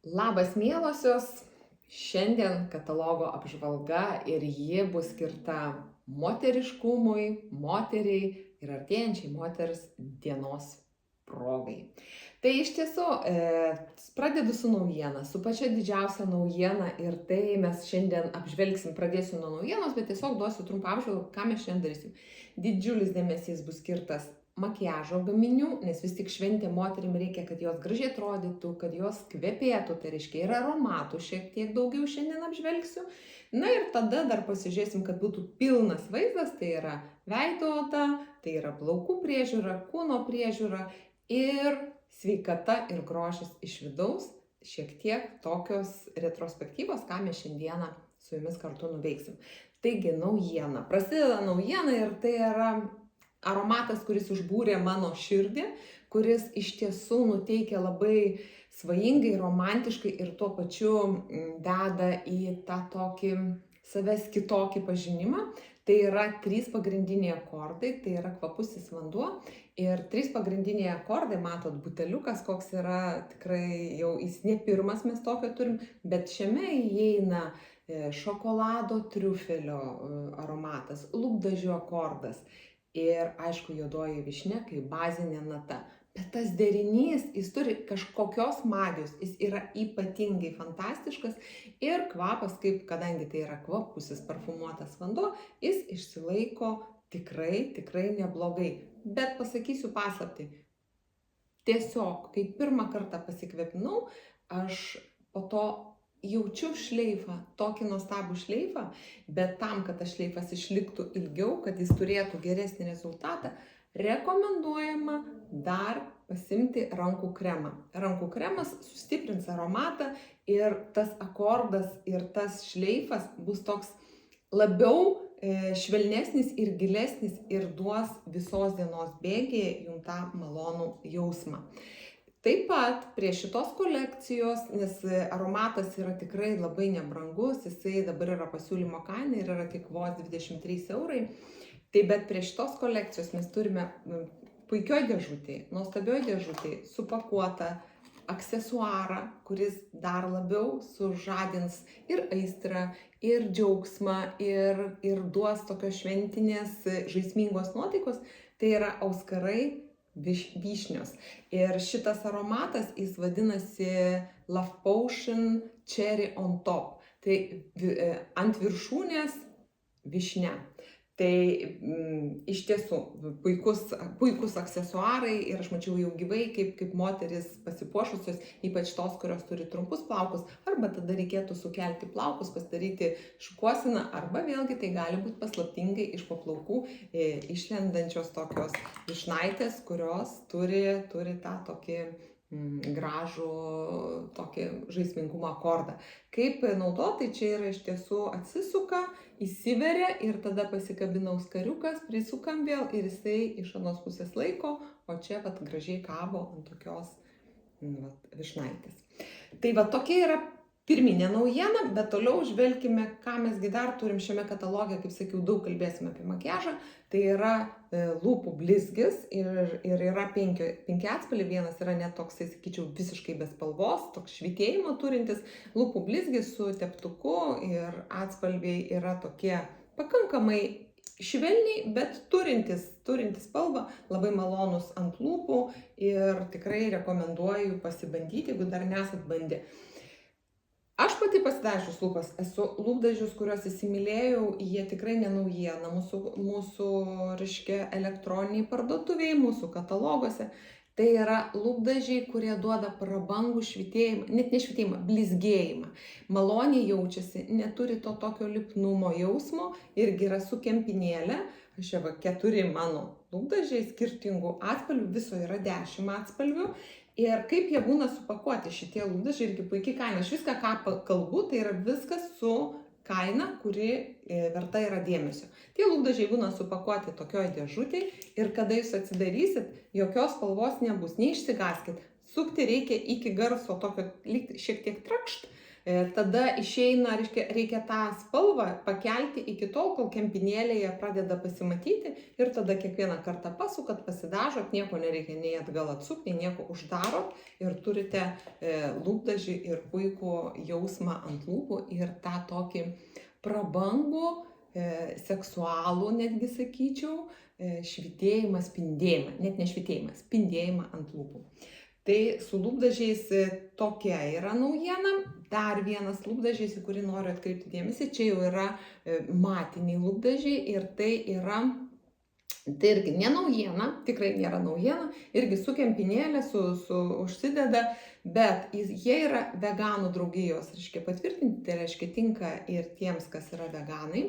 Labas mielosios, šiandien katalogo apžvalga ir ji bus skirta moteriškumui, moteriai ir artėjančiai moters dienos progai. Tai iš tiesų pradedu su naujiena, su pačia didžiausia naujiena ir tai mes šiandien apžvelgsim, pradėsiu nuo naujienos, bet tiesiog duosiu trumpą apžvalgą, ką mes šiandien darysim. Didžiulis dėmesys bus skirtas makiažo gaminių, nes vis tik šventė moterim reikia, kad jos gražiai atrodytų, kad jos kvepėtų, tai reiškia ir aromatų šiek tiek daugiau šiandien apžvelgsiu. Na ir tada dar pasižiūrėsim, kad būtų pilnas vaizdas, tai yra veido oda, tai yra plaukų priežiūra, kūno priežiūra ir sveikata ir grožis iš vidaus, šiek tiek tokios retrospektyvos, ką mes šiandieną su jumis kartu nuveiksim. Taigi naujiena, prasideda naujiena ir tai yra aromatas, kuris užbūrė mano širdį, kuris iš tiesų nuteikia labai svajingai, romantiškai ir tuo pačiu deda į tą tokį savęs kitokį pažinimą. Tai yra 3 pagrindiniai akordai, tai yra kvapusis vanduo ir 3 pagrindiniai akordai, matot, buteliukas, koks yra tikrai jau jis ne pirmas mes tokio turim, bet šiame įeina šokolado triufelio aromatas, lūpdažių akordas. Ir aišku, juodoji vyšnia kaip bazinė nata. Bet tas derinys, jis turi kažkokios magijos, jis yra ypatingai fantastiškas ir kvapas, kadangi tai yra kvapusis parfumuotas vanduo, jis išsilaiko tikrai neblogai. Bet pasakysiu paslaptį. Tiesiog, kai pirmą kartą pasikvėpinau, aš po to jaučiu šleifą, tokį nuostabų šleifą, bet tam, kad tas šleifas išliktų ilgiau, kad jis turėtų geresnį rezultatą, rekomenduojama dar pasimti rankų kremą. Rankų kremas sustiprins aromatą ir tas akordas ir tas šleifas bus toks labiau švelnesnis ir gilesnis ir duos visos dienos bėgyje jums tą malonų jausmą. Taip pat prie šitos kolekcijos, nes aromatas yra tikrai labai nebrangus, jisai dabar yra pasiūlymo kaina ir yra tik vos 23 eurai. Tai bet prie šitos kolekcijos mes turime puikioj dėžutėj, nuostabioj dėžutėj supakuotą aksesuarą, kuris dar labiau sužadins ir aistrą, ir džiaugsmą, ir duos tokios šventinės žaismingos nuotaikos. Tai yra auskarai vyšnios. Ir šitas aromatas, jis vadinasi Love Potion Cherry on Top. Tai ant viršūnės vyšnia. Tai iš tiesų puikus aksesuarai ir aš mačiau jau gyvai, kaip moteris pasipuošusios, ypač tos, kurios turi trumpus plaukus, arba tada reikėtų sukelti plaukus, pasidaryti šukuosiną, arba vėlgi tai gali būti paslaptingai iš po plaukų išlendančios tokios vyšnaitės, kurios turi tą tokį gražų tokį žaismingumo akordą. Kaip naudoti, čia yra iš tiesų atsisuka, įsiveria ir tada pasikabina auskariukas, prisukam vėl ir jisai iš anos pusės laiko, o čia vat gražiai kabo ant tokios vyšnaitės. Tai va tokia yra pirminė naujiena, bet toliau žvelkime, ką mesgi dar turim šiame kataloge, kaip sakiau, daug kalbėsime apie makiažą. Tai yra lūpų blizgis ir yra 5 atspalviai, vienas yra net toksai, sakyčiau, visiškai be spalvos, toks švytėjimo turintis lūpų blizgis su teptuku ir atspalviai yra tokie pakankamai švelniai, bet turintis spalvą, labai malonus ant lūpų ir tikrai rekomenduoju pasibandyti, jeigu dar nesat bandę. Aš pati pasidažius lūpas, esu lūpdažius, kuriuos įsimylėjau, jie tikrai nenaujiena mūsų reiškia elektroniniai parduotuviai, mūsų kataloguose. Tai yra lūpdažiai, kurie duoda prabangų švytėjimą, net ne švytėjimą, blizgėjimą. Maloniai jaučiasi, neturi to tokio lipnumo jausmo, irgi yra su kempinėlė. Aš čia 4 mano lūpdažiai skirtingų atspalvių, viso yra 10 atspalvių. Ir kaip jie būna supakuoti šitie lūpdažiai, irgi puikiai kaina. Aš viską, ką kalbu, tai yra viskas su kaina, kuri verta yra dėmesio. Tie lūpdažiai būna supakuoti tokioj dėžutėj ir kada jūs atsidarysit, jokios spalvos nebus, neišsigąskit. Sukti reikia iki garso tokio šiek tiek trakšt, Tada išeina, reikia tą spalvą pakelti iki tol, kol kempinėlėje pradeda pasimatyti ir tada kiekvieną kartą pasukat, pasidažot, nieko nereikia nei atgal atsukti, nei nieko uždarot ir turite lūpdažį ir puikų jausmą ant lūpų ir tą tokį prabangų, seksualų netgi sakyčiau, švytėjimą, spindėjimą, net ne švytėjimą, spindėjimą ant lūpų. Tai su lūpdažiais tokia yra naujiena. Dar vienas lūpdažys, į kurį noriu atkreipti dėmesį, čia jau yra matiniai lūpdažiai ir tai irgi ne naujiena, tikrai nėra naujiena, irgi su kempinėlė, užsideda, bet jie yra veganų draugijos, patvirtinti, tai reiškia tinka ir tiems, kas yra veganai.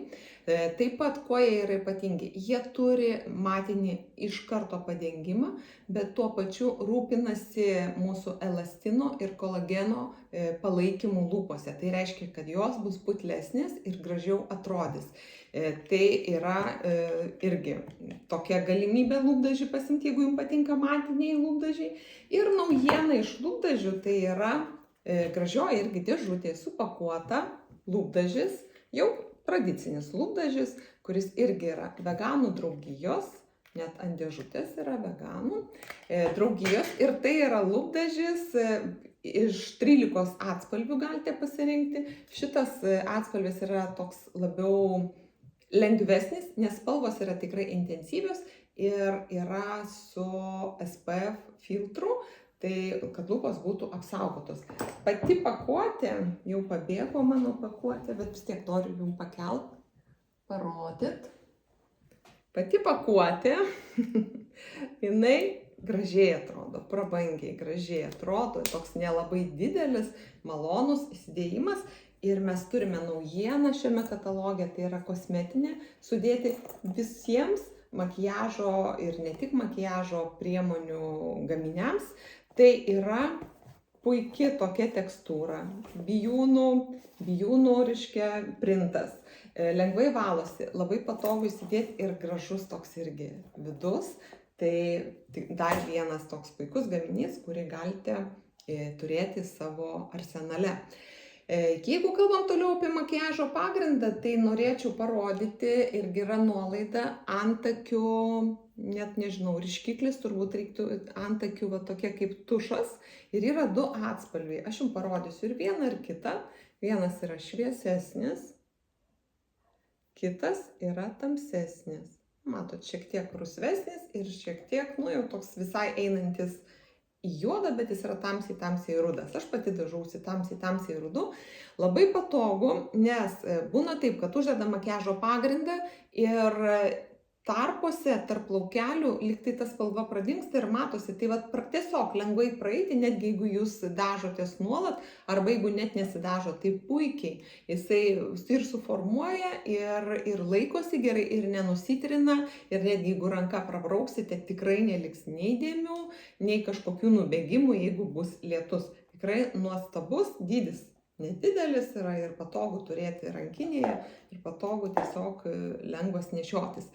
Taip pat, kuo jie yra ypatingi, jie turi matinį iš karto padengimą, bet tuo pačiu rūpinasi mūsų elastino ir kolageno palaikymu lūpose. Tai reiškia, kad jos bus putlesnės ir gražiau atrodys. Tai yra irgi tokia galimybė lūpdažį pasimti, jeigu jums patinka matiniai lūpdažiai. Ir naujiena iš lūpdažių tai yra gražioji irgi dėžutė supakuota lūpdažis, jau tradicinis lūpdažis, kuris irgi yra veganų draugijos, net ant dėžutės yra veganų draugijos. Ir tai yra lūpdažis iš 13 atspalvių galite pasirinkti. Šitas atspalvis yra toks labiau lengvesnis, nes spalvos yra tikrai intensyvios ir yra su SPF filtru, tai kad lūpos būtų apsaugotos. Pati pakuotė, jau pabėgo mano pakuotė, bet vis tiek noriu jums pakelt, parodyt. Pati pakuotė, jinai gražiai atrodo, prabangiai gražiai atrodo, toks nelabai didelis, malonus įsidėjimas. Ir mes turime naujieną šiame kataloge, tai yra kosmetinė, sudėti visiems makiažo ir ne tik makiažo priemonių gaminiams. Tai yra puikia tokia tekstūra, bijūnų printas, lengvai valosi, labai patogu įsidėti ir gražus toks irgi vidus. Tai dar vienas toks puikus gaminys, kurį galite turėti savo arsenale. Jeigu kalbam toliau apie makiažo pagrindą, tai norėčiau parodyti, irgi yra nuolaida antakių, net nežinau, ryškiklis, turbūt reiktų antakių va tokie kaip tušas. Ir yra 2 atspalviai. Aš jums parodysiu ir vieną, ir kitą. Vienas yra šviesesnis, kitas yra tamsesnis. Matot, šiek tiek rusvesnis ir šiek tiek, jau toks visai einantis į juodą, bet jis yra tamsiai rudas. Aš pati dažausi tamsiai rudu. Labai patogu, nes būna taip, kad uždeda makiažo pagrindą ir tarpuose tarp plaukelių lyg tai ta spalva pradingsta ir matosi. Tai tiesiog lengvai praeiti, netgi jeigu jūs dažotės nuolat, arba jeigu net nesidažo, tai puikiai. Jisai ir suformuoja, ir laikosi gerai, ir nenusitrina, ir netgi jeigu ranka prabrauksite, tikrai neliks nei dėmių, nei kažkokių nubėgimų, jeigu bus lietus. Tikrai nuostabus dydis. Nedidelis yra ir patogu turėti rankinėje, ir patogu tiesiog lengvas nešiotis.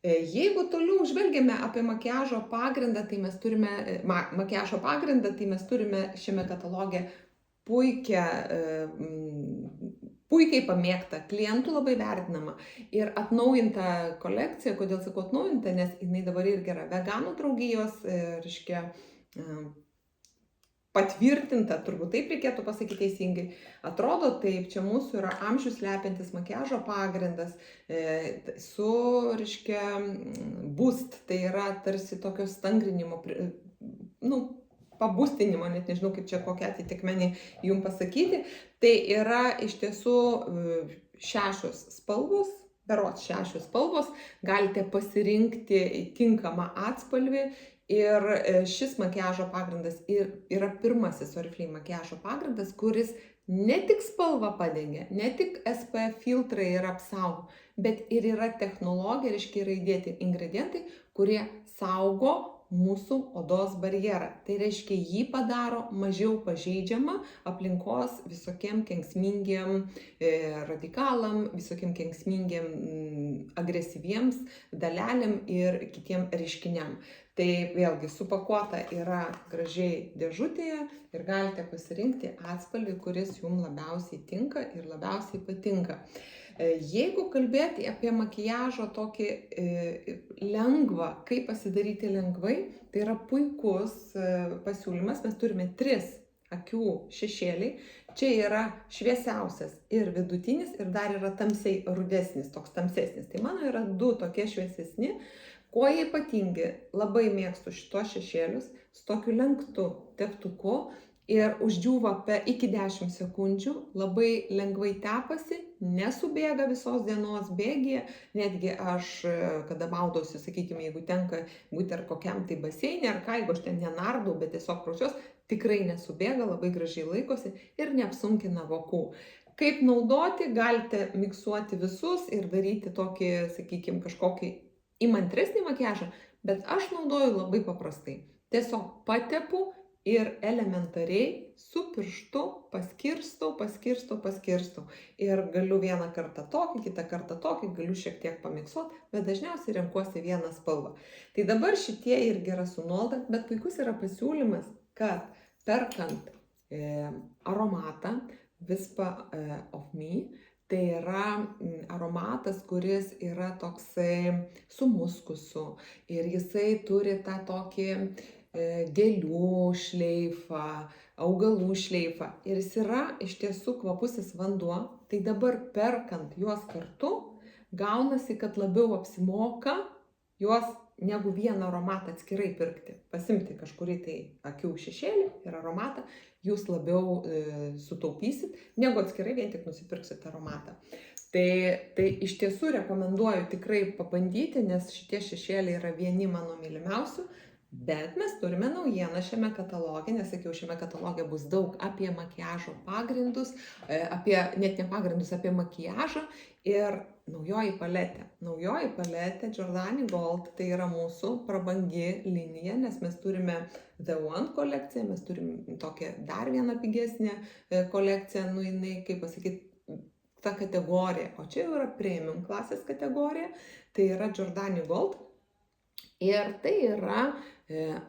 Jeigu toliau žvelgiame apie makiažo pagrindą, tai mes turime šiame kataloge puikiai pamėgtą, klientų labai vertinamą ir atnaujintą kolekciją. Kodėl sakau atnaujintą, nes jinai dabar irgi yra veganų draugijos, patvirtinta, turbūt taip reikėtų pasakyti teisingai. Atrodo taip, čia mūsų yra amžius slepiantis makiažo pagrindas su, boost, tai yra tarsi tokio stangrinimo, pabustinimo, net nežinau, kaip čia kokią atitikmenį jums pasakyti. Tai yra iš tiesų 6 spalvos, berods 6 spalvos, galite pasirinkti tinkamą atspalvį. Ir šis makiažo pagrindas yra pirmasis Oriflame makiažo pagrindas, kuris ne tik spalvą padengia, ne tik SPF filtrai ir apsaugo, bet ir yra technologija, yra įdėti ingredientai, kurie saugo mūsų odos barjerą. Tai reiškia, jį padaro mažiau pažeidžiamą aplinkos visokiem kenksmingiem radikalam, visokiem kenksmingiem agresyviems dalelėm ir kitiem reiškiniam. Tai vėlgi supakuota yra gražiai dėžutėje ir galite pasirinkti atspalvį, kuris jums labiausiai tinka ir labiausiai patinka. Jeigu kalbėti apie makiažo tokį lengvą, kaip pasidaryti lengvai, tai yra puikus pasiūlymas. Mes turime 3 akių šešėliai. Čia yra šviesiausias ir vidutinis ir dar yra tamsiai rudesnis, toks tamsesnis. Tai mano yra 2 tokie šviesesni. Kuo jie ypatingi? Labai mėgstu šitos šešėlius su tokiu lenktu teptuku ir uždžiūva iki 10 sekundžių, labai lengvai tepasi, nesubėga visos dienos bėgyje. Netgi aš, kada maudausi, sakykime, jeigu tenka būti ar kokiam tai baseinė, ar ką, jeigu aš ten nenardau, bet tiesiog prausiuos, tikrai nesubėga, labai gražiai laikosi ir neapsunkina vokų. Kaip naudoti? Galite miksuoti visus ir daryti tokį, sakykime, kažkokį įmantresnį makiažą, bet aš naudoju labai paprastai. Tiesiog patepu ir elementariai su pirštu paskirstau. Ir galiu vieną kartą tokį, kitą kartą tokį, galiu šiek tiek pamiksuoti, bet dažniausiai renkuosi vieną spalvą. Tai dabar šitie irgi yra su nuolaida, bet puikus yra pasiūlymas, kad perkant aromatą Whisper of Me, tai yra aromatas, kuris yra toksai su muskusu ir jisai turi tą tokį gėlių šleifą, augalų šleifą ir jis yra iš tiesų kvapusis vanduo. Tai dabar perkant juos kartu gaunasi, kad labiau apsimoka juos negu vieną aromatą atskirai pirkti. Pasimti kažkurį tai akių šešėlį ir aromatą, jūs labiau sutaupysit, negu atskirai vien tik nusipirksit aromatą. Tai iš tiesų rekomenduoju tikrai pabandyti, nes šitie šešėliai yra vieni mano mylimiausių. Bet mes turime naujieną šiame kataloge, nes sakiau, šiame kataloge bus daug apie makiažo pagrindus, net ne pagrindus, apie makiažą ir naujoji paletė. Naujoji paletė Giordani Gold, tai yra mūsų prabangi linija, nes mes turime The One kolekciją, mes turime tokią dar vieną pigesnę kolekciją, jinai, kaip pasakyti, ta kategorija, o čia jau yra premium klasės kategorija, tai yra Giordani Gold. Ir tai yra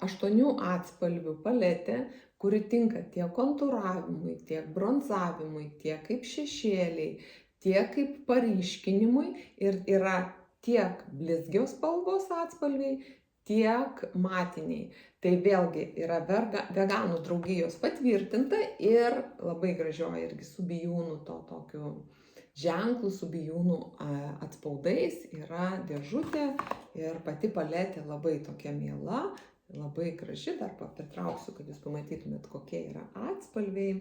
8 atspalvių paletė, kuri tinka tiek kontūravimui, tiek bronzavimui, tiek kaip šešėliai, tiek kaip paryškinimui ir yra tiek blizgios spalvos atspalviai, tiek matiniai. Tai vėlgi yra veganų draugijos patvirtinta ir labai gražioji irgi su bijūnų to tokiu ženklų, su bijūnų atspaudais yra dėžutė ir pati paletė labai tokia miela, labai graži, dar pritrauksiu, kad jūs pamatytumėt, kokie yra atspalviai.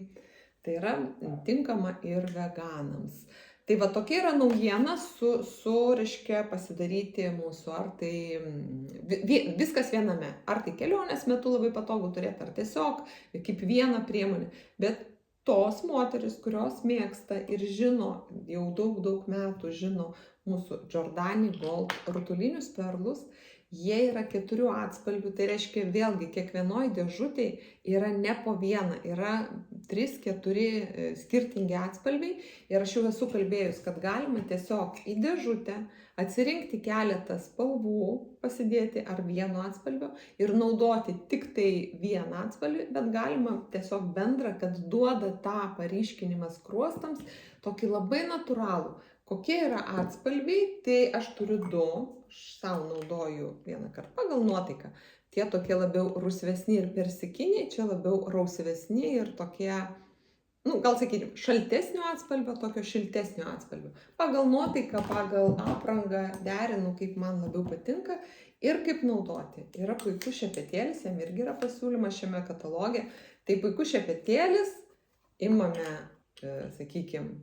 Tai yra tinkama ir veganams. Tai va tokia yra naujiena reiškia pasidaryti mūsų, ar tai viskas viename, ar tai kelionės metu labai patogu turėti, ar tiesiog kaip vieną priemonę, bet tos moteris, kurios mėgsta ir žino, jau daug metų žino mūsų Giordani Gold rutulinius perlus, jie yra 4 atspalvių, tai reiškia vėlgi kiekvienoj dėžutėj yra ne po vieną, yra 3-4 skirtingi atspalviai ir aš jau esu kalbėjus, kad galima tiesiog į dėžutę atsirinkti keletą spalvų, pasidėti ar vieno atspalvio ir naudoti tik tai vieną atspalvį, bet galima tiesiog bendrą, kad duoda tą paryškinimą skruostams, tokį labai natūralų. Kokie yra atspalviai, tai aš turiu 2, aš savo naudoju vieną kartą pagal nuotaiką. Tie tokie labiau rusvesni ir persikiniai, čia labiau rausvesni ir tokie, gal sakyti, šaltesnio atspalvio, tokio šiltesnio atspalvio. Pagal nuotaiką, pagal aprangą derinu, kaip man labiau patinka ir kaip naudoti. Yra puikus šepetėlis, jam irgi yra pasiūlymas šiame kataloge. Tai puikus šepetėlis, imame, sakykime,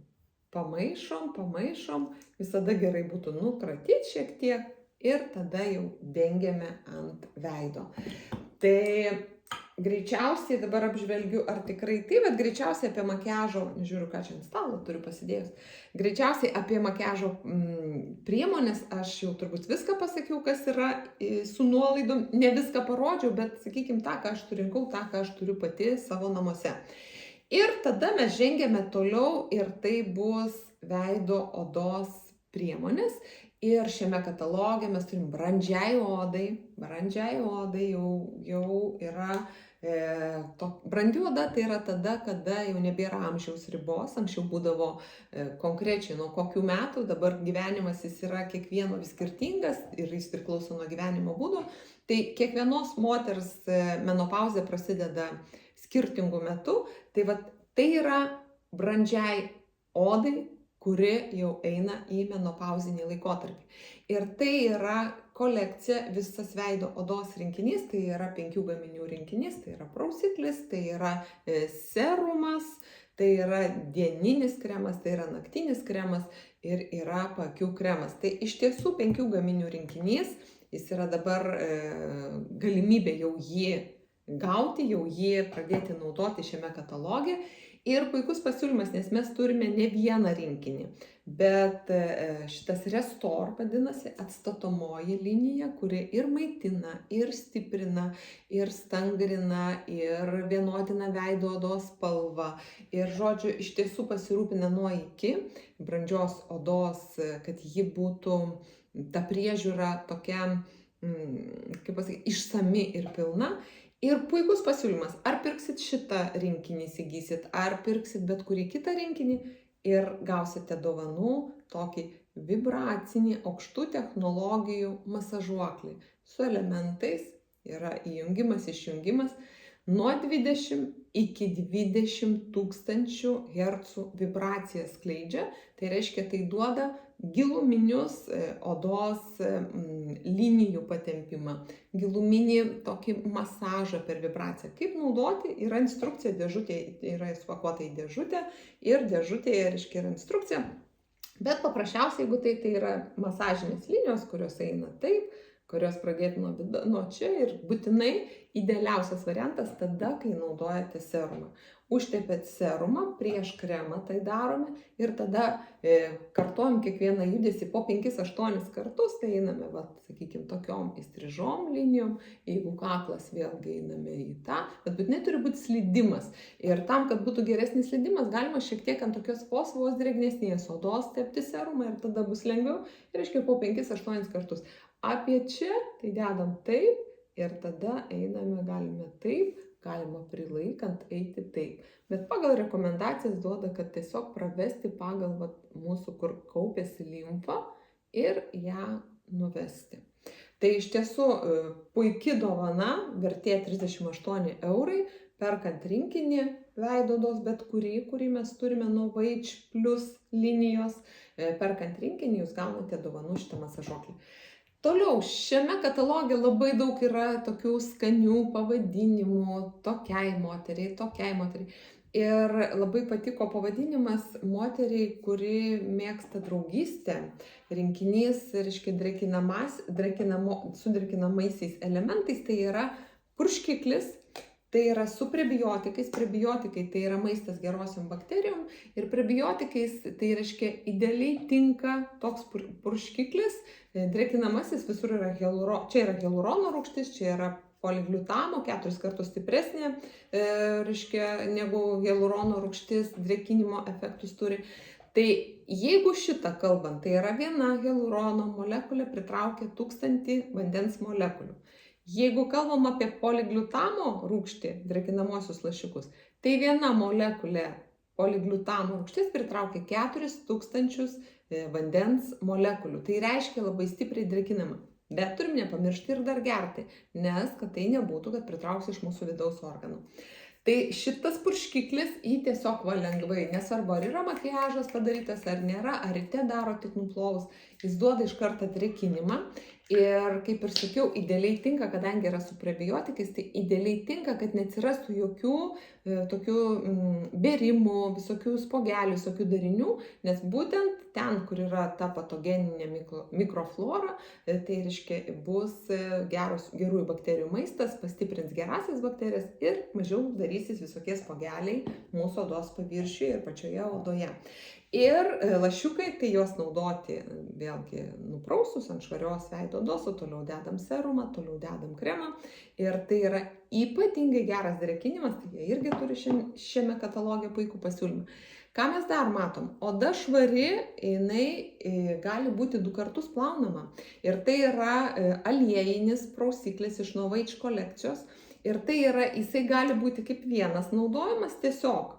pamaišom, visada gerai būtų nukratyti šiek tiek ir tada jau dengiame ant veido. Tai greičiausiai dabar apžvelgiu, ar tikrai tai, bet greičiausiai apie makiažo, nežiūriu, ką čia ant stalo turiu pasidėjus, greičiausiai apie makiažo priemonės aš jau turbūt viską pasakiau, kas yra su nuolaidom, ne viską parodžiau, bet sakykime tą, ką aš surinkau, tą, ką aš turiu pati savo namuose. Ir tada mes žengėme toliau ir tai bus veido odos priemonės. Ir šiame kataloge mes turim brandžiai odai. Brandžiai odai jau yra, brandi oda tai yra tada, kada jau nebėra amžiaus ribos. Anksčiau būdavo konkrečiai nuo kokių metų, dabar gyvenimas jis yra kiekvieno vis skirtingas ir jis priklauso nuo gyvenimo būdo. Tai kiekvienos moters menopauzė prasideda skirtingų metų. Tai vat, tai yra brandžiai odai, kuri jau eina į menopauzinį laikotarpį. Ir tai yra kolekcija, visas veido odos rinkinys, tai yra 5 gaminių rinkinys, tai yra prausiklis, tai yra serumas, tai yra dieninis kremas, tai yra naktinis kremas ir yra paakių kremas. Tai iš tiesų 5 gaminių rinkinys, jis yra dabar galimybė jau jį gauti, jau jį pradėti naudoti šiame kataloge. Ir puikus pasiūlymas, nes mes turime ne vieną rinkinį, bet šitas Restore vadinasi, atstatomoji linija, kuri ir maitina, ir stiprina, ir stangrina, ir vienodina veido odos spalvą. Ir žodžiu, iš tiesų pasirūpina nuo iki brandžios odos, kad ji būtų ta priežiūra tokia, kaip pasakyti, išsami ir pilna. Ir puikus pasiūlymas, ar pirksit šitą rinkinį įsigysit, ar pirksit bet kurį kitą rinkinį ir gausite dovanų tokį vibracinį aukštų technologijų masažuoklį su elementais, yra įjungimas, išjungimas, nuo 20 iki 20 tūkstančių hercų vibraciją skleidžia, tai reiškia, tai duoda giluminius odos linijų patempimą, giluminį tokį masažą per vibraciją. Kaip naudoti, yra instrukcija, dėžutė yra supakuota į dėžutę ir dėžutėje, reiškia, yra instrukcija. Bet paprasčiausiai, jeigu tai yra masažinės linijos, kurios eina taip, kurios pradėti nuo čia ir būtinai idealiausias variantas tada, kai naudojate serumą. Užtepėt serumą, prieš kremą tai darome ir tada kartuojam kiekvieną judesį po 5-8 kartus, tai einame, sakykime, tokiom įstrižom linijom, jeigu kaklas vėlgi einame į tą, bet būtinai turi būti slydimas. Ir tam, kad būtų geresnis slydimas, galima šiek tiek ant tokios vos drėgnesnės odos tepti serumą ir tada bus lengviau, reiškia po 5-8 kartus. Apie čia tai dedam taip ir tada einame, galime taip, galima prilaikant eiti taip. Bet pagal rekomendacijas duoda, kad tiesiog pravesti pagal mūsų, kur kaupiasi limfa ir ją nuvesti. Tai iš tiesų puiki dovana, vertė 38 eurai, perkant rinkinį veido odos, bet kurį mes turime nuo Vaič Plus linijos, perkant rinkinį jūs gaunate dovanų šitą masažuoklį. Toliau, šiame kataloge labai daug yra tokių skanių pavadinimų tokiai moteriai, tokiai moteriai. Ir labai patiko pavadinimas moteriai, kuri mėgsta draugystę. Rinkinys, reiškia, su drėkinamaisiais elementais, tai yra purškiklis. Tai yra su prebiotikais. Prebiotikai tai yra maistas gerosiom bakterijom ir prebiotikais tai reiškia idealiai tinka toks purškiklis, drėkinamasis, visur yra čia yra hialurono rūgštis, čia yra poligliutamo, 4 kartus stipresnė, reiškia, negu hialurono rūgštis, drėkinimo efektus turi. Tai jeigu šitą kalbant, tai yra viena hialurono molekulė pritraukia 1000 vandens molekulių. Jeigu kalbam apie poligliutamo rūgštį, drėkinamosius lašiukus, tai viena molekulė poligliutamo rūgštis pritraukia 4000 vandens molekulių. Tai reiškia labai stipriai drėkinama. Bet turim nepamiršti ir dar gerti, nes kad tai nebūtų, kad pritrauks iš mūsų vidaus organų. Tai šitas purškiklis jį tiesiog lengvai, nesvarbu, ar yra makiažas padarytas, ar nėra, ar ryte daro tik nuplovus, jis duoda iš karto drėkinimą. Ir kaip ir sakiau, idealiai tinka, kadangi yra su prebiotikais, tai idealiai tinka, kad neatsirastų jokių tokių bėrimų, visokių spogelių, visokių darinių, nes būtent ten, kur yra ta patogeninė mikroflora, tai reiškia bus gerųjų bakterijų maistas, pastiprins gerasias bakterijas ir mažiau darysis visokie spogeliai mūsų odos paviršiuje ir pačioje odoje. Ir lašiukai, tai juos naudoti vėlgi nuprausus ant švarios veido odos, o toliau dedam serumą, toliau dedam kremą. Ir tai yra ypatingai geras drėkinimas, tai jie irgi turi šiame kataloge puikų pasiūlymą. Ką mes dar matom? Oda švari, jinai gali būti 2 kartus plaunama. Ir tai yra aliejinis prausiklis iš Novage kolekcijos. Ir tai yra, jisai gali būti kaip vienas naudojimas tiesiog.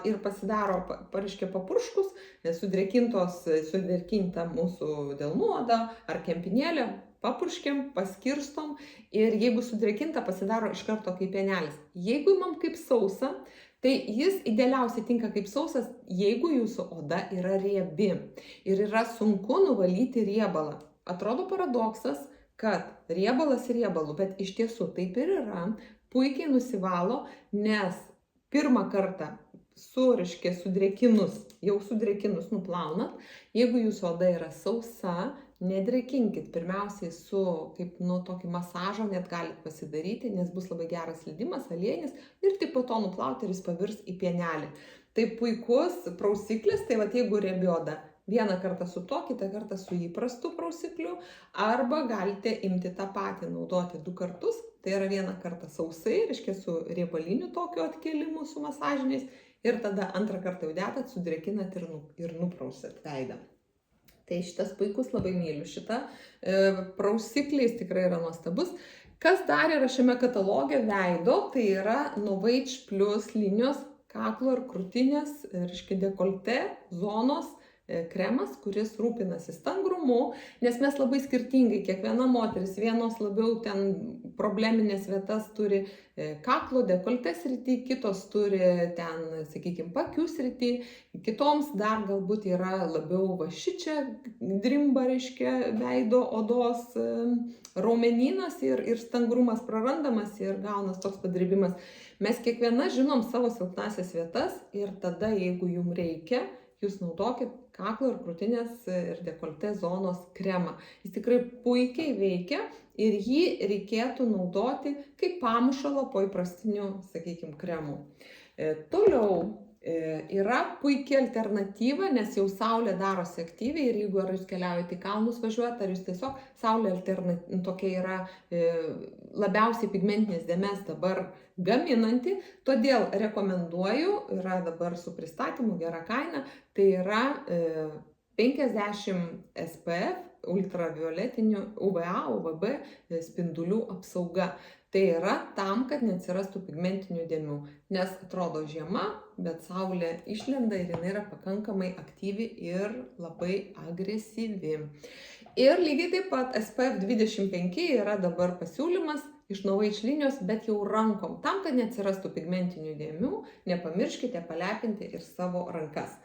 Ir pasidaro, reiškia, papurškus, sudrėkinta mūsų delnų oda ar kempinėlė, papurškiam, paskirstom ir jeigu sudrėkinta, pasidaro iš karto kaip pienelis. Jeigu imam kaip sausą, tai jis idealiausiai tinka kaip sausas, jeigu jūsų oda yra riebi ir yra sunku nuvalyti riebalą. Atrodo paradoksas, kad riebalas riebalų, bet iš tiesų taip ir yra, puikiai nusivalo, nes pirmą kartą sudrėkinus, jau sudrėkinus nuplaunat, jeigu jūsų oda yra sausa, nedrėkinkit, pirmiausiai su kaip tokį masažą net galit pasidaryti, nes bus labai geras slydimas, aliejinis ir tik po to nuplauti ir jis pavirs į pienelį. Tai puikus prausiklis, tai jeigu riebi oda, vieną kartą su to, kitą kartą su įprastu prausikliu, arba galite imti tą patį, naudoti 2 kartus, tai yra vieną kartą sausai, reiškia su riebaliniu tokiu atkėlimu, su masažiniais, ir tada antrą kartą jau dedat, sudrėkinat ir nuprausat veidą. Tai šitas puikus, labai myliu šitą prausiklį, jis tikrai yra nuostabus. Kas dar yra šiame kataloge veido, tai yra Novage Plus linijos kaklo ir krūtinės, reiškia dekolte zonos kremas, kuris rūpinasi stangrumu, nes mes labai skirtingai, kiekviena moteris, vienos labiau ten probleminės vietas turi kaklo dekoltės srity, kitos turi ten, sakykime, pakių srity, kitoms dar galbūt yra labiau va šičia drimba, reiškia, veido odos raumenynas ir stangrumas prarandamas ir gaunas toks padribimas. Mes kiekviena žinom savo silpnasias vietas ir tada, jeigu jums reikia, jūs naudokit kaklo ir krūtinės ir dekolte zonos kremą. Jis tikrai puikiai veikia ir jį reikėtų naudoti kaip pamušalą po įprastinių, sakykime, kremų. Toliau yra puikia alternatyva, nes jau saulė darosi aktyviai ir jeigu ar jūs keliaujate į kalnus važiuoti, ar jūs tiesiog saulė tokia yra labiausiai pigmentinės dėmes dabar gaminanti, todėl rekomenduoju, yra dabar su pristatymu gera kaina, tai yra 50 SPF ultravioletinių UVA, UVB spindulių apsauga. Tai yra tam, kad neatsirastų pigmentinių dėmių, nes atrodo žiema, bet saulė išlenda ir jinai yra pakankamai aktyvi ir labai agresyvi. Ir lygiai taip pat SPF 25 yra dabar pasiūlymas iš Novage linijos, bet jau rankom, tam, kad neatsirastų pigmentinių dėmių, nepamirškite palepinti ir savo rankas.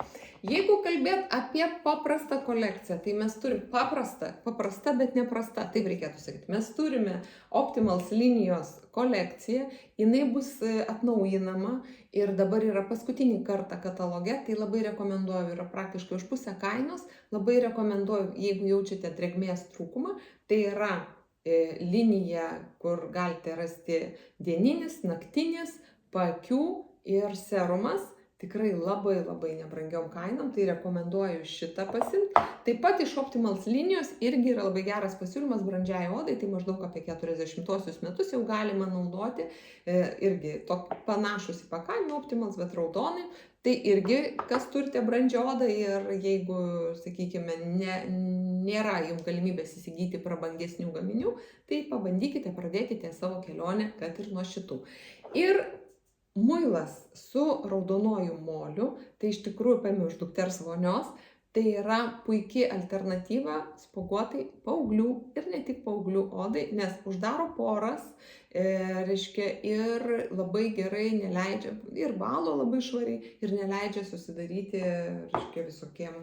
Jeigu kalbėt apie paprastą kolekciją, tai mes turime paprasta, bet neprasta, taip reikėtų sakyti. Mes turime Optimals linijos kolekciją, jinai bus atnaujinama ir dabar yra paskutinį kartą kataloge, tai labai rekomenduoju, yra praktiškai už pusę kainos, labai rekomenduoju, jeigu jaučiate drėgmės trūkumą, tai yra linija, kur galite rasti dieninis, naktinis, paakių ir serumas. Tikrai labai nebrangiom kainom, tai rekomenduoju šitą pasimti. Taip pat iš Optimals linijos irgi yra labai geras pasiūlymas brandžiai odai, tai maždaug apie 40-osius metus jau galima naudoti. Irgi panašus į pakavimą Optimals, bet raudonai. Tai irgi, kas turite brandžią odą ir jeigu, sakykime, nėra jums galimybės įsigyti prabangesnių gaminių, tai pabandykite, pradėkite savo kelionę, kad ir nuo šitų. Ir muilas su raudonuoju moliu, tai iš tikrųjų paėmiau iš dukters vonios, tai yra puikiai alternatyva spuoguotai paauglių ir ne tik paauglių odai, nes uždaro poras, reiškia, ir labai gerai neleidžia, ir valo labai švariai, ir neleidžia susidaryti, reiškia, visokiem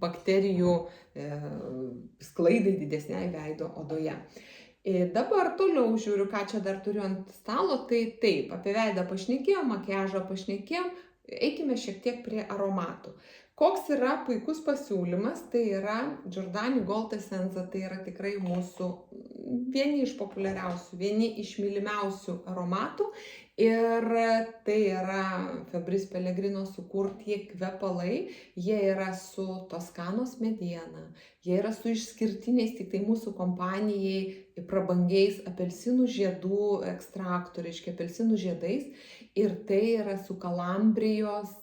bakterijų sklaidai didesniai veido odoje. Dabar toliau žiūriu, ką čia dar turiu ant stalo, tai taip, apie veidą pašnekėjom, makiažą pašnekėjom, eikime šiek tiek prie aromatų. Koks yra puikus pasiūlymas, tai yra Giordani Gold Essence, tai yra tikrai mūsų vieni iš populiariausių, vieni iš mylimiausių aromatų. Ir tai yra Fabrice Pellegrino sukurti kvepalai, jie yra su Toskanos mediena, jie yra su išskirtiniais tik tai mūsų kompanijai prabangiais apelsinų žiedų ekstraktų, reiškia apelsinų žiedais, ir tai yra su Kalambrijos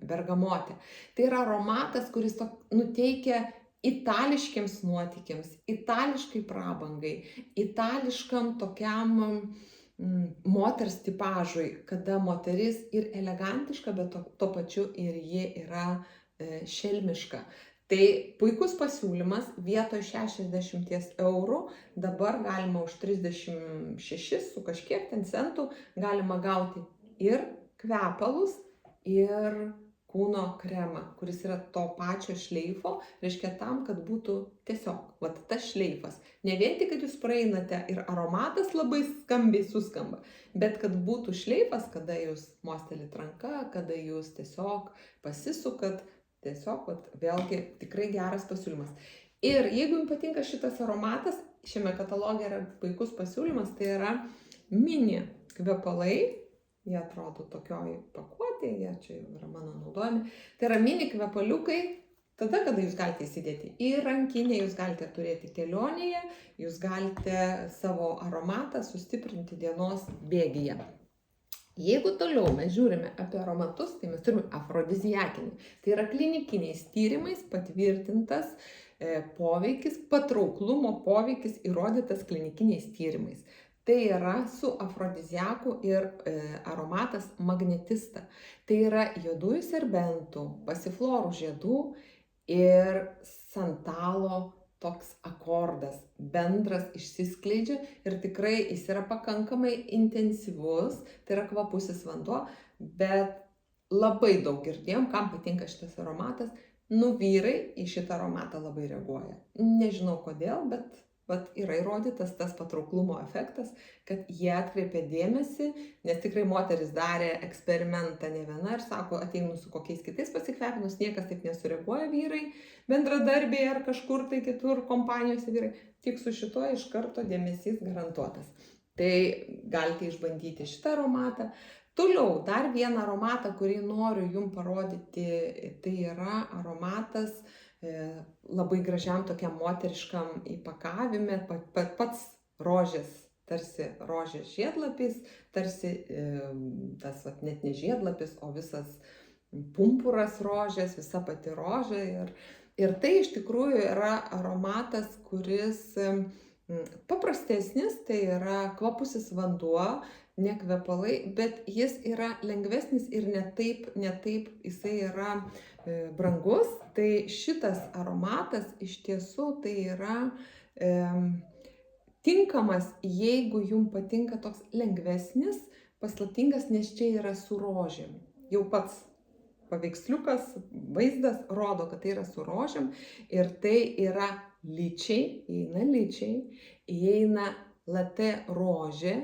bergamotė. Tai yra aromatas, kuris nuteikia itališkiams nuotykiams, itališkai prabangai, itališkam tokiam moters tipažui, kada moteris ir elegantiška, bet tuo pačiu ir ji yra šelmiška. Tai puikus pasiūlymas, vietoj 60 eurų, dabar galima už 36 su kažkiek ten centų galima gauti ir kvepalus, ir kūno kremą, kuris yra to pačio šleifo, reiškia tam, kad būtų tiesiog tas šleifas. Ne vien tik, kad jūs praeinate ir aromatas labai skambiai suskamba, bet kad būtų šleifas, kada jūs mostelit ranka, kada jūs tiesiog pasisukat, tiesiog vėlgi tikrai geras pasiūlymas. Ir jeigu jums patinka šitas aromatas, šiame kataloge yra puikus pasiūlymas, tai yra mini kvepalai. Jie atrodo tokioj pakuotėje, čia jau yra mano naudojami. Tai yra mini kvepaliukai, tada, kada jūs galite įsidėti į rankinę, jūs galite turėti kelionėje, jūs galite savo aromatą sustiprinti dienos bėgyje. Jeigu toliau mes žiūrime apie aromatus, tai mes turime afrodiziakinį. Tai yra klinikiniais tyrimais patvirtintas poveikis, patrauklumo poveikis įrodytas klinikiniais tyrimais. Tai yra su afrodiziaku ir aromatas magnetista. Tai yra juodųjų serbentų, pasiflorų žiedų ir santalo toks akordas, bendras išsiskleidžia ir tikrai jis yra pakankamai intensyvus, tai yra kvapusis vanduo, bet labai daug girdėjom, kam patinka šitas aromatas, vyrai į šitą aromatą labai reaguoja. Nežinau kodėl, bet yra įrodytas tas patrauklumo efektas, kad jie atkreipia dėmesį, nes tikrai moteris darė eksperimentą ne viena ir sako, ateinu su kokiais kitais pasikvepinus, niekas taip nesureaguoja vyrai, bendradarbiai ar kažkur tai kitur kompanijose vyrai, tik su šituo iš karto dėmesys garantuotas. Tai galite išbandyti šitą aromatą. Toliau, dar vieną aromatą, kurį noriu jums parodyti, tai yra aromatas labai gražiam tokiam moteriškam įpakavime, pats rožės, tarsi rožės žiedlapis, tarsi tas net ne žiedlapis, o visas pumpuras rožės, visa pati rožė. Ir tai iš tikrųjų yra aromatas, kuris paprastesnis, tai yra kvapusis vanduo, ne kvepalai, bet jis yra lengvesnis ir ne taip jisai yra brangus. Tai šitas aromatas iš tiesų tai yra tinkamas, jeigu jums patinka toks lengvesnis, paslaptingas, nes čia yra su rožėm. Jau pats paveiksliukas, vaizdas rodo, kad tai yra su rožėm ir tai yra lyčiai, įeina latte rožė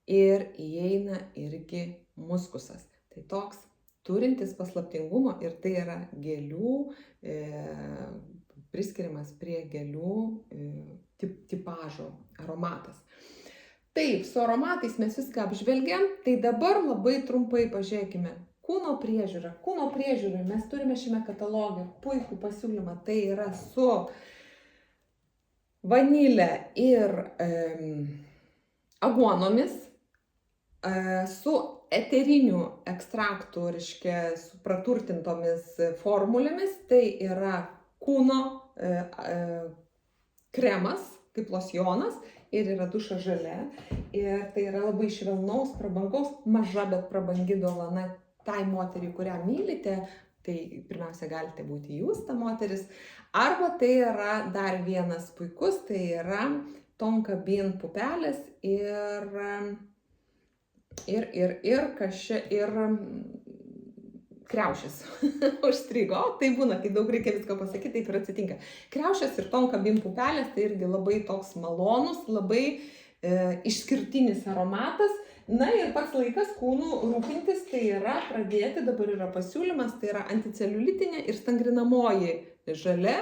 ir įeina irgi muskusas. Tai toks turintis paslaptingumo ir tai yra gėlių, priskiriamas prie gėlių tipažo aromatas. Taip, su aromatais mes viską apžvelgėm, tai dabar labai trumpai pažiūrėkime. Kūno priežiūra. Kūno priežiūrai mes turime šiame kataloge puikų pasiūlymą. Tai yra su vanilė ir aguonomis, su eteriniu ekstraktu, reiškia, su praturtintomis formulėmis. Tai yra kūno kremas, kaip losjonas, ir yra dušo želė. Ir tai yra labai švelnaus, prabangaus, maža, bet prabangi dovana tai moteriai, kurią mylite. Tai pirmiausia galite būti jūs, ta moteris. Arba tai yra dar vienas puikus, tai yra tonka bean pupelės ir kriaušės. Užstrigo, tai būna, kai daug reikia visko pasakyti, taip ir atsitinka. Kriaušės ir tonka bean pupelės, tai irgi labai toks malonus, labai išskirtinis aromatas, Na ir pats laikas kūnų rūpintis, tai yra pradėti, dabar yra pasiūlymas, tai yra anticeliulitinė ir stangrinamoji žalia.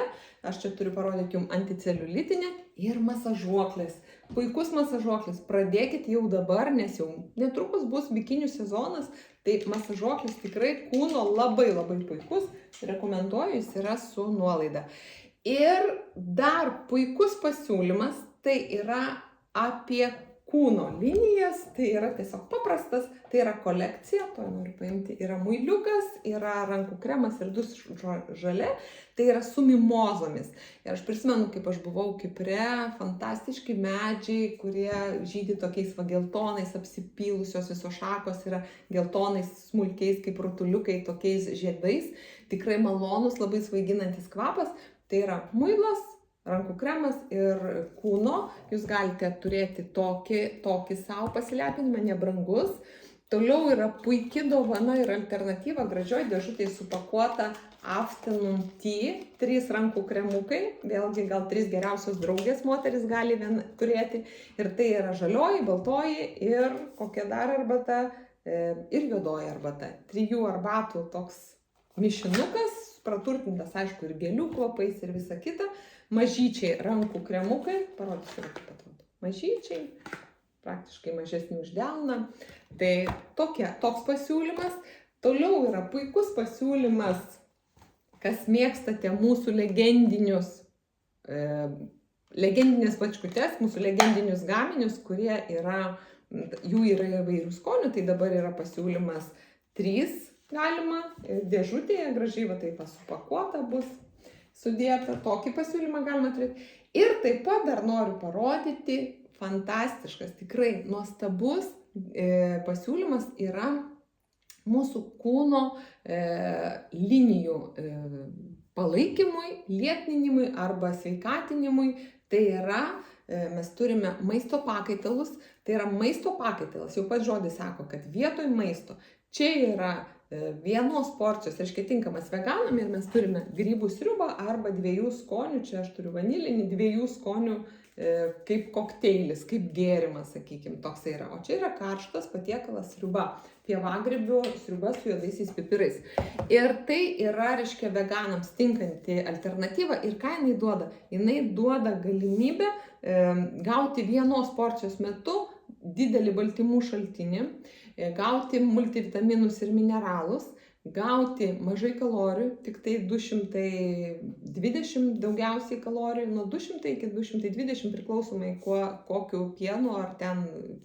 Aš čia turiu parodyti jums anticeliulitinę ir masažuoklės. Puikus masažuoklis, pradėkit jau dabar, nes jau netrukus bus bikinių sezonas, tai masažuoklis tikrai kūno labai puikus, rekomenduoju, jis yra su nuolaida. Ir dar puikus pasiūlymas, tai yra apie kūno linijas, tai yra tiesiog paprastas, tai yra kolekcija, to noriu paimti, yra muiliukas, yra rankų kremas ir dušo žalia, tai yra su mimozomis. Ir aš prisimenu, kaip aš buvau Kipre, fantastiški medžiai, kurie žydi tokiais geltonais, apsipylusios visos šakos yra geltonais, smulkiais kaip rutuliukai, tokiais žiedais, tikrai malonus, labai svaiginantis kvapas, tai yra muilas, rankų kremas ir kūno, jūs galite turėti tokį savo pasilepinimą, nebrangus. Toliau yra puikia dovana ir alternatyva, gražioj dėžutėje supakuota Afternoon Tea, 3 rankų kremukai, vėlgi gal 3 geriausios draugės moteris gali turėti. Ir tai yra žalioji, baltoji ir kokia dar arbata, ir juodoji arbata. 3 arbatų toks mišinukas, praturtintas, aišku, ir gėlių kvapais ir visa kita. Mažyčiai rankų kremukai, parodysiu, kaip atrodo. Mažyčiai, praktiškai mažesnį už delną. Tai toks pasiūlymas. Toliau yra puikus pasiūlymas, kas mėgstate mūsų legendinės bačkutes, mūsų legendinius gaminius, kurie jų yra įvairių skonių. Tai dabar yra pasiūlymas 3 galima, dėžutėje gražiai va taip supakuota bus. Sudėta, tokį pasiūlymą galima turėti. Ir taip pat dar noriu parodyti, fantastiškas, tikrai nuostabus pasiūlymas yra mūsų kūno linijų palaikymui, liekninimui arba sveikatinimui. Tai yra, mes turime maisto pakaitalus, tai yra maisto pakaitalas, jau pats žodis sako, kad vietoj maisto čia yra vienos porcijos, reiškia tinkamas veganam ir mes turime grybų sriubą arba 2 skonių, čia aš turiu vanilinį, 2 skonių kaip kokteilis, kaip gėrimas, sakykime, toks yra. O čia yra karštas patiekalas sriuba, pievagrybių sriuba su juodaisiais pipirais. Ir tai yra, reiškia, veganams tinkanti alternatyva. Ir ką jinai duoda? Jinai duoda galimybę gauti vienos porcijos metu didelį baltymų šaltinį, gauti multivitaminus ir mineralus, gauti mažai kalorijų, tik tai 220 daugiausiai kalorijų, nuo 200 iki 220 priklausomai kokiu pienu ar ten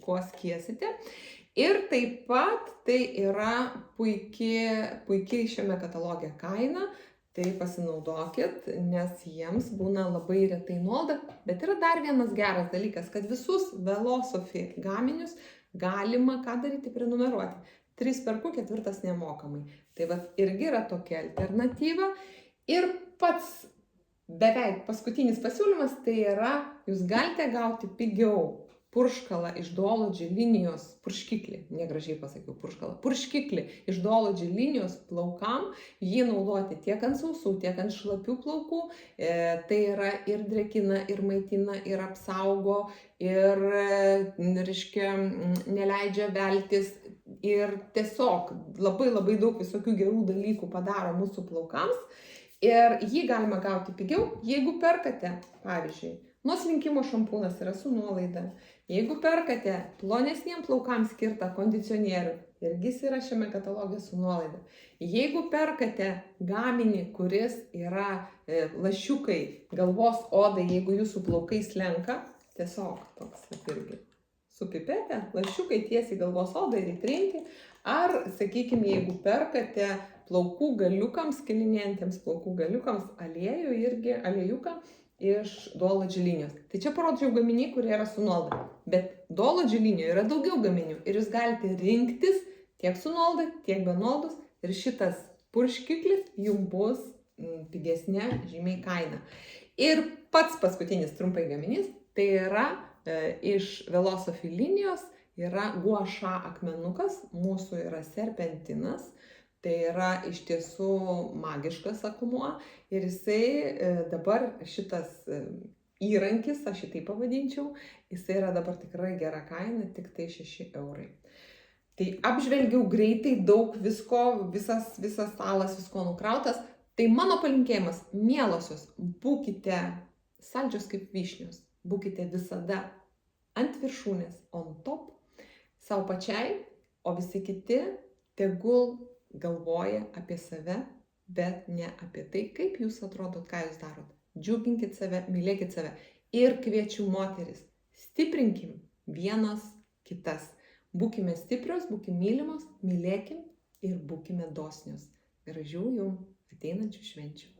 kuo skiesite. Ir taip pat tai yra puikiai šiame kataloge kaina, tai pasinaudokit, nes jiems būna labai retai nuolaida. Bet yra dar vienas geras dalykas, kad visus Velosophy gaminius galima ką daryti, prenumeruoti. 3 perku, 4 nemokamai. Tai va irgi yra tokia alternatyva. Ir pats beveik paskutinis pasiūlymas, tai yra, jūs galite gauti pigiau purškalą iš Duology linijos, purškiklį, negražiai pasakiau purškalą, purškiklį iš Duology linijos plaukam, jį naudoti tiek ant sausų, tiek ant šlapių plaukų, tai yra ir drėkina, ir maitina, ir apsaugo, ir, reiškia, neleidžia veltis, ir tiesiog labai daug visokių gerų dalykų padaro mūsų plaukams, ir jį galima gauti pigiau, jeigu perkate, pavyzdžiui, noslinkimo šampūnas yra su nuolaida. Jeigu perkate plonesniem plaukams skirtą kondicionierių, irgi jis yra šiame kataloge su nuolaida. Jeigu perkate gaminį, kuris yra lašiukai galvos odai, jeigu jūsų plaukai slenka, tiesiog toks irgi su pipete, lašiukai tiesiai galvos odai ir įtrinti. Ar, sakykime, jeigu perkate plaukų galiukams, skilinėjantiems plaukų galiukams aliejų irgi, aliejuką, iš Duology linijos. Tai čia parodžiau gaminiai, kurie yra su nuolaida. Bet Duology linijoje yra daugiau gaminių ir jūs galite rinktis tiek su nuolaida, tiek be nuolaidos. Ir šitas purškiklis jums bus pigesnė žymiai kaina. Ir pats paskutinis trumpai gaminys, tai yra iš Velosophy linijos, yra gua sha akmenukas, mūsų yra serpentinas. Tai yra iš tiesų magiškas akmuo ir jisai dabar šitas įrankis, aš jį taip pavadinčiau, jisai yra dabar tikrai gera kaina, tik tai 6 eurai. Tai apžvelgiau greitai, daug visko, visas stalas visko nukrautas. Tai mano palinkėjimas, mielosios, būkite saldžios kaip vyšnios, būkite visada ant viršūnės, on top, savo pačiai, o visi kiti tegul galvoja apie save, bet ne apie tai, kaip jūs atrodot, ką jūs darot. Džiuginkit save, mylėkit save. Ir kviečiu moteris, stiprinkim vienas kitas. Būkime stiprios, būkime mylimos, mylėkim ir būkime dosnios. Gražių jums ateinančių švenčių.